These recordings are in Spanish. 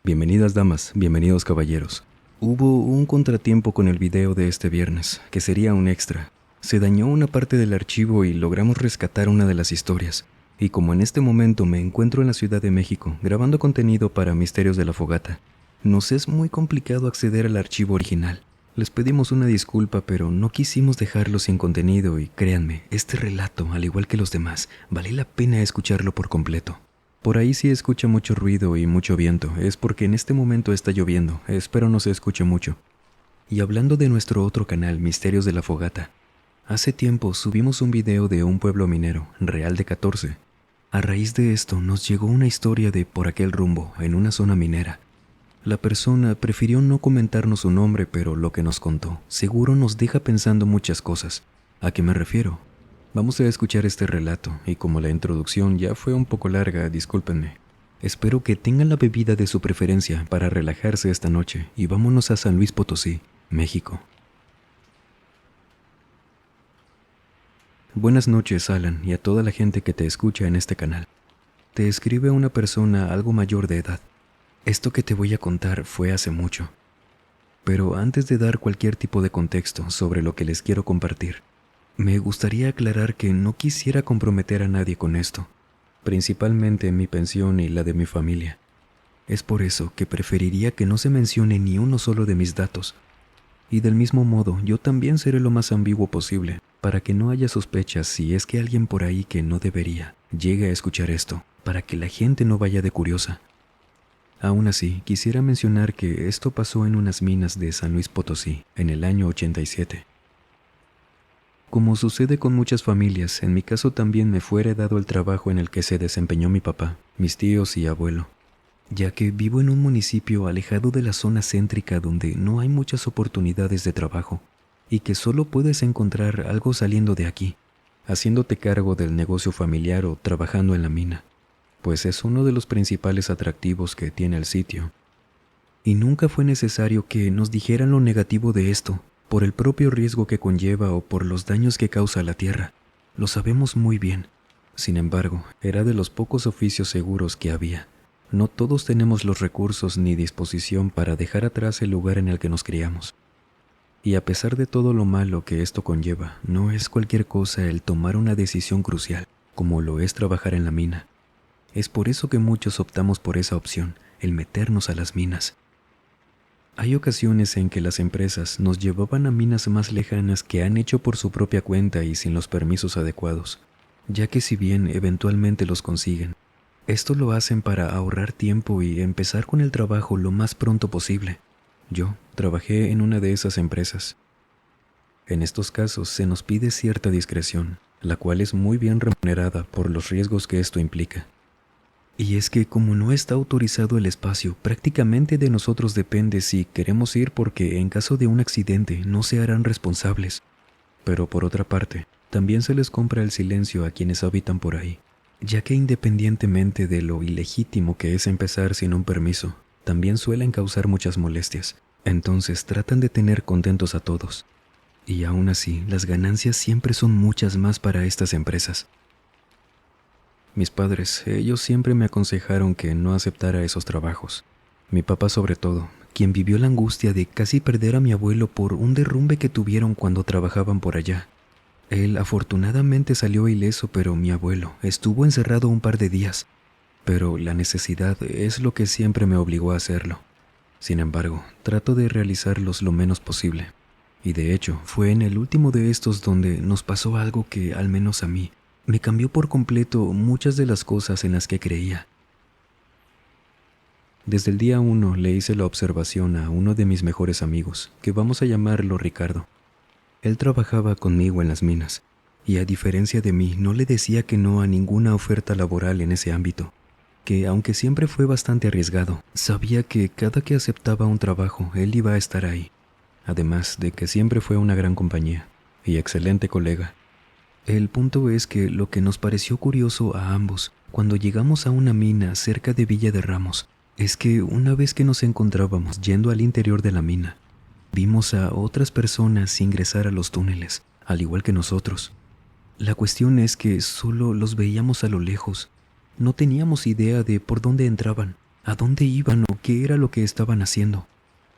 Bienvenidas damas, bienvenidos caballeros. Hubo un contratiempo con el video de este viernes, que sería un extra. Se dañó una parte del archivo y logramos rescatar una de las historias. Y como en este momento me encuentro en la Ciudad de México grabando contenido para Misterios de la Fogata, nos es muy complicado acceder al archivo original. Les pedimos una disculpa, pero no quisimos dejarlo sin contenido y créanme, este relato, al igual que los demás, vale la pena escucharlo por completo. Por ahí sí escucha mucho ruido y mucho viento, es porque en este momento está lloviendo, espero no se escuche mucho. Y hablando de nuestro otro canal, Misterios de la Fogata, hace tiempo subimos un video de un pueblo minero, Real de 14. A raíz de esto nos llegó una historia de por aquel rumbo, en una zona minera. La persona prefirió no comentarnos su nombre, pero lo que nos contó seguro nos deja pensando muchas cosas. ¿A qué me refiero? Vamos a escuchar este relato, y como la introducción ya fue un poco larga, discúlpenme. Espero que tengan la bebida de su preferencia para relajarse esta noche, y vámonos a San Luis Potosí, México. Buenas noches, Alan, y a toda la gente que te escucha en este canal. Te escribe una persona algo mayor de edad. Esto que te voy a contar fue hace mucho. Pero antes de dar cualquier tipo de contexto sobre lo que les quiero compartir, me gustaría aclarar que no quisiera comprometer a nadie con esto, principalmente mi pensión y la de mi familia. Es por eso que preferiría que no se mencione ni uno solo de mis datos. Y del mismo modo, yo también seré lo más ambiguo posible, para que no haya sospechas si es que alguien por ahí que no debería llegue a escuchar esto, para que la gente no vaya de curiosa. Aún así, quisiera mencionar que esto pasó en unas minas de San Luis Potosí, en el año 87. Como sucede con muchas familias, en mi caso también me fue heredado el trabajo en el que se desempeñó mi papá, mis tíos y abuelo, ya que vivo en un municipio alejado de la zona céntrica donde no hay muchas oportunidades de trabajo y que solo puedes encontrar algo saliendo de aquí, haciéndote cargo del negocio familiar o trabajando en la mina, pues es uno de los principales atractivos que tiene el sitio. Y nunca fue necesario que nos dijeran lo negativo de esto, por el propio riesgo que conlleva o por los daños que causa a la tierra. Lo sabemos muy bien. Sin embargo, era de los pocos oficios seguros que había. No todos tenemos los recursos ni disposición para dejar atrás el lugar en el que nos criamos. Y a pesar de todo lo malo que esto conlleva, no es cualquier cosa el tomar una decisión crucial, como lo es trabajar en la mina. Es por eso que muchos optamos por esa opción, el meternos a las minas. Hay ocasiones en que las empresas nos llevaban a minas más lejanas que han hecho por su propia cuenta y sin los permisos adecuados, ya que si bien eventualmente los consiguen, esto lo hacen para ahorrar tiempo y empezar con el trabajo lo más pronto posible. Yo trabajé en una de esas empresas. En estos casos se nos pide cierta discreción, la cual es muy bien remunerada por los riesgos que esto implica. Y es que como no está autorizado el espacio, prácticamente de nosotros depende si queremos ir porque en caso de un accidente no se harán responsables. Pero por otra parte, también se les compra el silencio a quienes habitan por ahí, ya que independientemente de lo ilegítimo que es empezar sin un permiso, también suelen causar muchas molestias. Entonces tratan de tener contentos a todos. Y aún así, las ganancias siempre son muchas más para estas empresas. Mis padres, ellos siempre me aconsejaron que no aceptara esos trabajos. Mi papá sobre todo, quien vivió la angustia de casi perder a mi abuelo por un derrumbe que tuvieron cuando trabajaban por allá. Él afortunadamente salió ileso, pero mi abuelo estuvo encerrado un par de días. Pero la necesidad es lo que siempre me obligó a hacerlo. Sin embargo, trato de realizarlos lo menos posible. Y de hecho, fue en el último de estos donde nos pasó algo que, al menos a mí, me cambió por completo muchas de las cosas en las que creía. Desde el día 1 le hice la observación a uno de mis mejores amigos, que vamos a llamarlo Ricardo. Él trabajaba conmigo en las minas, y a diferencia de mí no le decía que no a ninguna oferta laboral en ese ámbito, que aunque siempre fue bastante arriesgado, sabía que cada que aceptaba un trabajo él iba a estar ahí, además de que siempre fue una gran compañía y excelente colega. El punto es que lo que nos pareció curioso a ambos cuando llegamos a una mina cerca de Villa de Ramos es que una vez que nos encontrábamos yendo al interior de la mina, vimos a otras personas ingresar a los túneles, al igual que nosotros. La cuestión es que solo los veíamos a lo lejos, no teníamos idea de por dónde entraban, ¿A dónde iban o qué era lo que estaban haciendo?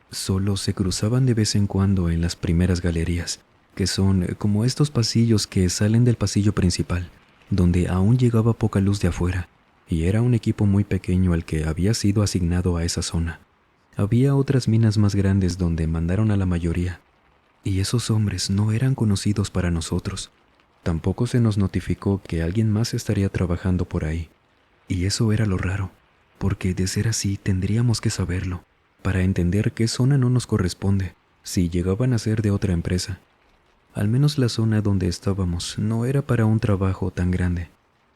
Solo se cruzaban de vez en cuando en las primeras galerías, que son como estos pasillos que salen del pasillo principal, donde aún llegaba poca luz de afuera, y era un equipo muy pequeño al que había sido asignado a esa zona. Había otras minas más grandes donde mandaron a la mayoría, y esos hombres no eran conocidos para nosotros. Tampoco se nos notificó que alguien más estaría trabajando por ahí. Y eso era lo raro, porque de ser así tendríamos que saberlo, para entender qué zona no nos corresponde, si llegaban a ser de otra empresa. Al menos la zona donde estábamos no era para un trabajo tan grande.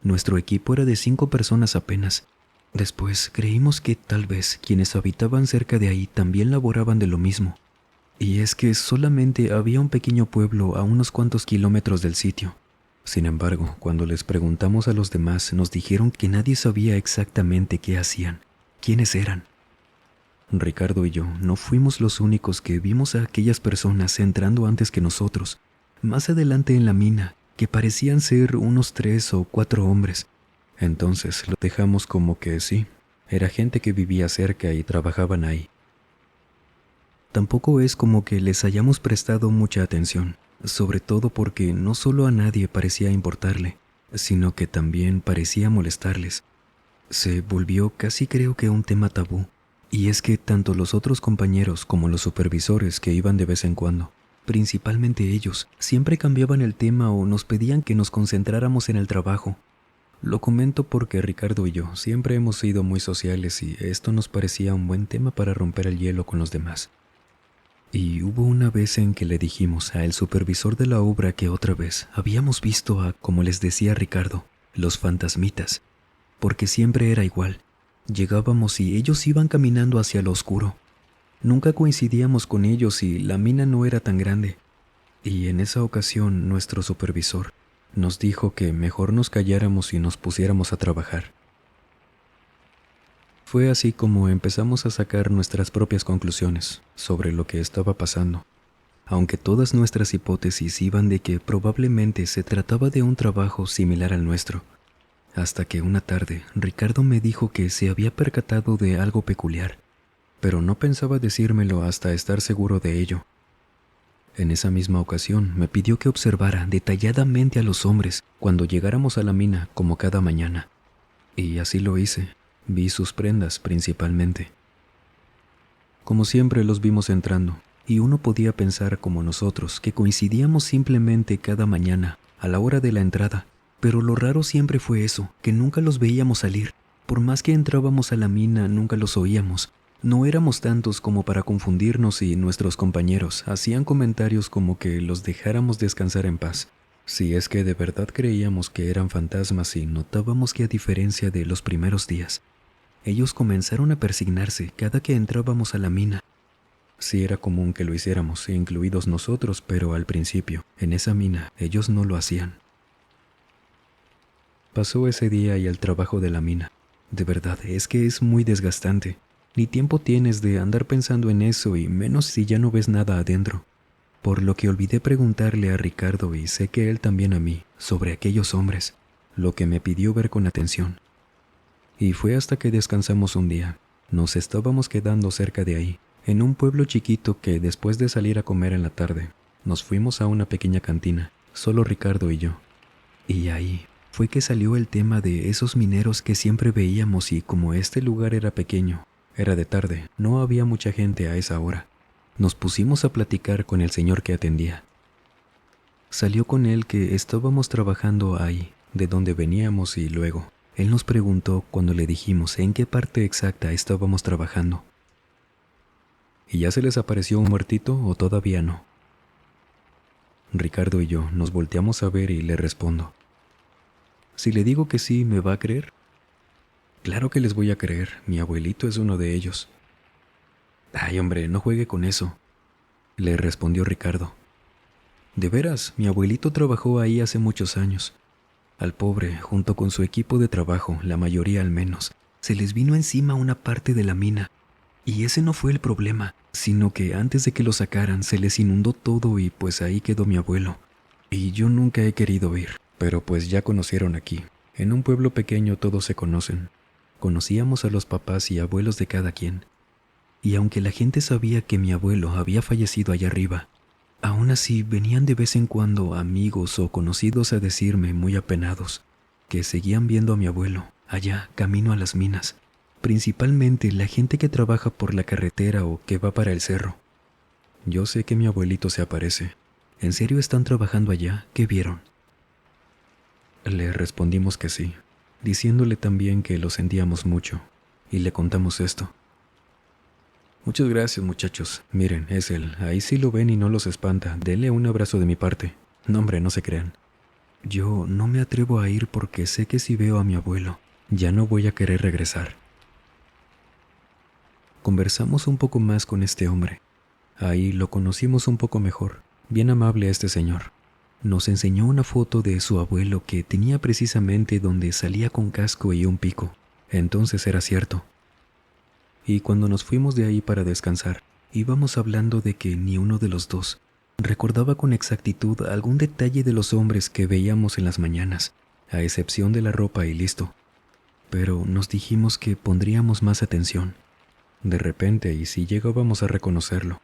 Nuestro equipo era de 5 personas apenas. Después creímos que tal vez quienes habitaban cerca de ahí también laboraban de lo mismo. Y es que solamente había un pequeño pueblo a unos cuantos kilómetros del sitio. Sin embargo, cuando les preguntamos a los demás, nos dijeron que nadie sabía exactamente qué hacían, quiénes eran. Ricardo y yo no fuimos los únicos que vimos a aquellas personas entrando antes que nosotros, más adelante en la mina, que parecían ser unos 3 o 4 hombres. Entonces lo dejamos como que sí, era gente que vivía cerca y trabajaban ahí. Tampoco es como que les hayamos prestado mucha atención, sobre todo porque no solo a nadie parecía importarle, sino que también parecía molestarles. Se volvió casi creo que un tema tabú, y es que tanto los otros compañeros como los supervisores que iban de vez en cuando, principalmente ellos, siempre cambiaban el tema o nos pedían que nos concentráramos en el trabajo. Lo comento porque Ricardo y yo siempre hemos sido muy sociales y esto nos parecía un buen tema para romper el hielo con los demás. Y hubo una vez en que le dijimos al supervisor de la obra que otra vez habíamos visto a, como les decía Ricardo, los fantasmitas, porque siempre era igual. Llegábamos y ellos iban caminando hacia lo oscuro. Nunca coincidíamos con ellos y la mina no era tan grande. Y en esa ocasión nuestro supervisor nos dijo que mejor nos calláramos y nos pusiéramos a trabajar. Fue así como empezamos a sacar nuestras propias conclusiones sobre lo que estaba pasando, aunque todas nuestras hipótesis iban de que probablemente se trataba de un trabajo similar al nuestro, hasta que una tarde Ricardo me dijo que se había percatado de algo peculiar, pero no pensaba decírmelo hasta estar seguro de ello. En esa misma ocasión me pidió que observara detalladamente a los hombres cuando llegáramos a la mina como cada mañana, y así lo hice. Vi sus prendas principalmente. Como siempre los vimos entrando, y uno podía pensar como nosotros que coincidíamos simplemente cada mañana a la hora de la entrada, pero lo raro siempre fue eso, que nunca los veíamos salir. Por más que entrábamos a la mina, nunca los oíamos. No éramos tantos como para confundirnos y nuestros compañeros hacían comentarios como que los dejáramos descansar en paz. Si es que de verdad creíamos que eran fantasmas y notábamos que a diferencia de los primeros días, ellos comenzaron a persignarse cada que entrábamos a la mina. Sí era común que lo hiciéramos, incluidos nosotros, pero al principio, en esa mina, ellos no lo hacían. Pasó ese día y el trabajo de la mina. De verdad, es que es muy desgastante. Ni tiempo tienes de andar pensando en eso y menos si ya no ves nada adentro. Por lo que olvidé preguntarle a Ricardo y sé que él también a mí, sobre aquellos hombres, lo que me pidió ver con atención. Y fue hasta que descansamos un día. Nos estábamos quedando cerca de ahí, en un pueblo chiquito que después de salir a comer en la tarde, nos fuimos a una pequeña cantina, solo Ricardo y yo. Y ahí fue que salió el tema de esos mineros que siempre veíamos y como este lugar era pequeño, era de tarde, no había mucha gente a esa hora. Nos pusimos a platicar con el señor que atendía. Salió con él que estábamos trabajando ahí, de donde veníamos y luego él nos preguntó cuando le dijimos en qué parte exacta estábamos trabajando. ¿Y ya se les apareció un muertito o todavía no? Ricardo y yo nos volteamos a ver y le respondo. Si le digo que sí, ¿me va a creer? Claro que les voy a creer, mi abuelito es uno de ellos. Ay, hombre, no juegue con eso, le respondió Ricardo. De veras, mi abuelito trabajó ahí hace muchos años. Al pobre, junto con su equipo de trabajo, la mayoría al menos, se les vino encima una parte de la mina. Y ese no fue el problema, sino que antes de que lo sacaran se les inundó todo y pues ahí quedó mi abuelo. Y yo nunca he querido ir, pero pues ya conocieron aquí. En un pueblo pequeño todos se conocen. Conocíamos a los papás y abuelos de cada quien. Y aunque la gente sabía que mi abuelo había fallecido allá arriba, aún así venían de vez en cuando amigos o conocidos a decirme, muy apenados, que seguían viendo a mi abuelo allá camino a las minas, principalmente la gente que trabaja por la carretera o que va para el cerro. Yo sé que mi abuelito se aparece. ¿En serio están trabajando allá? ¿Qué vieron? Le respondimos que sí, diciéndole también que lo sentíamos mucho, y le contamos esto. Muchas gracias, muchachos. Miren, es él. Ahí sí lo ven y no los espanta. Denle un abrazo de mi parte. No, hombre, no se crean. Yo no me atrevo a ir porque sé que si veo a mi abuelo, ya no voy a querer regresar. Conversamos un poco más con este hombre. Ahí lo conocimos un poco mejor. Bien amable este señor. Nos enseñó una foto de su abuelo que tenía precisamente donde salía con casco y un pico. Entonces era cierto. Y cuando nos fuimos de ahí para descansar, íbamos hablando de que ni uno de los dos recordaba con exactitud algún detalle de los hombres que veíamos en las mañanas, a excepción de la ropa y listo. Pero nos dijimos que pondríamos más atención, de repente, y si llegábamos a reconocerlo.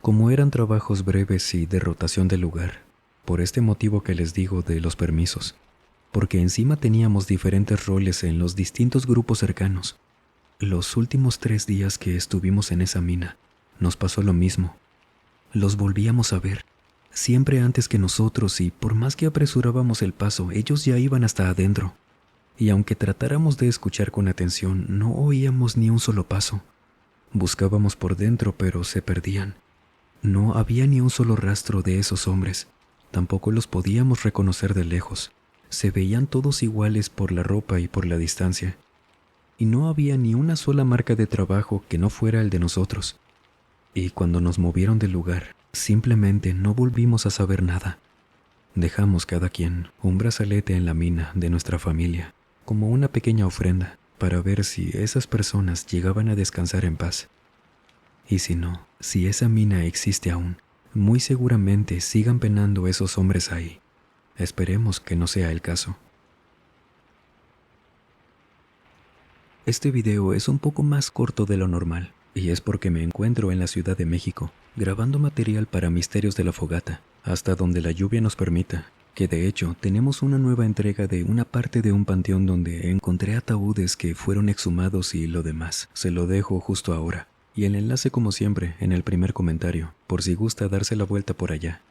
Como eran trabajos breves y de rotación del lugar, por este motivo que les digo de los permisos, porque encima teníamos diferentes roles en los distintos grupos cercanos. Los últimos 3 días que estuvimos en esa mina, nos pasó lo mismo. Los volvíamos a ver, siempre antes que nosotros, y por más que apresurábamos el paso, ellos ya iban hasta adentro. Y aunque tratáramos de escuchar con atención, no oíamos ni un solo paso. Buscábamos por dentro, pero se perdían. No había ni un solo rastro de esos hombres. Tampoco los podíamos reconocer de lejos. Se veían todos iguales por la ropa y por la distancia. Y no había ni una sola marca de trabajo que no fuera el de nosotros. Y cuando nos movieron del lugar, simplemente no volvimos a saber nada. Dejamos cada quien un brazalete en la mina de nuestra familia, como una pequeña ofrenda, para ver si esas personas llegaban a descansar en paz. Y si no, si esa mina existe aún, muy seguramente sigan penando esos hombres ahí. Esperemos que no sea el caso. Este video es un poco más corto de lo normal, y es porque me encuentro en la Ciudad de México, grabando material para Misterios de la Fogata, hasta donde la lluvia nos permita, que de hecho tenemos una nueva entrega de una parte de un panteón donde encontré ataúdes que fueron exhumados y lo demás. Se lo dejo justo ahora, y el enlace como siempre en el primer comentario, por si gusta darse la vuelta por allá.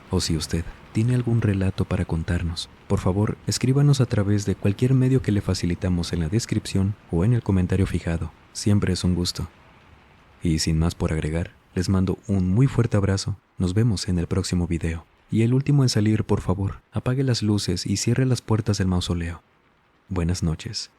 O si usted tiene algún relato para contarnos, por favor, escríbanos a través de cualquier medio que le facilitamos en la descripción o en el comentario fijado. Siempre es un gusto. Y sin más por agregar, les mando un muy fuerte abrazo. Nos vemos en el próximo video. Y el último en salir, por favor, apague las luces y cierre las puertas del mausoleo. Buenas noches.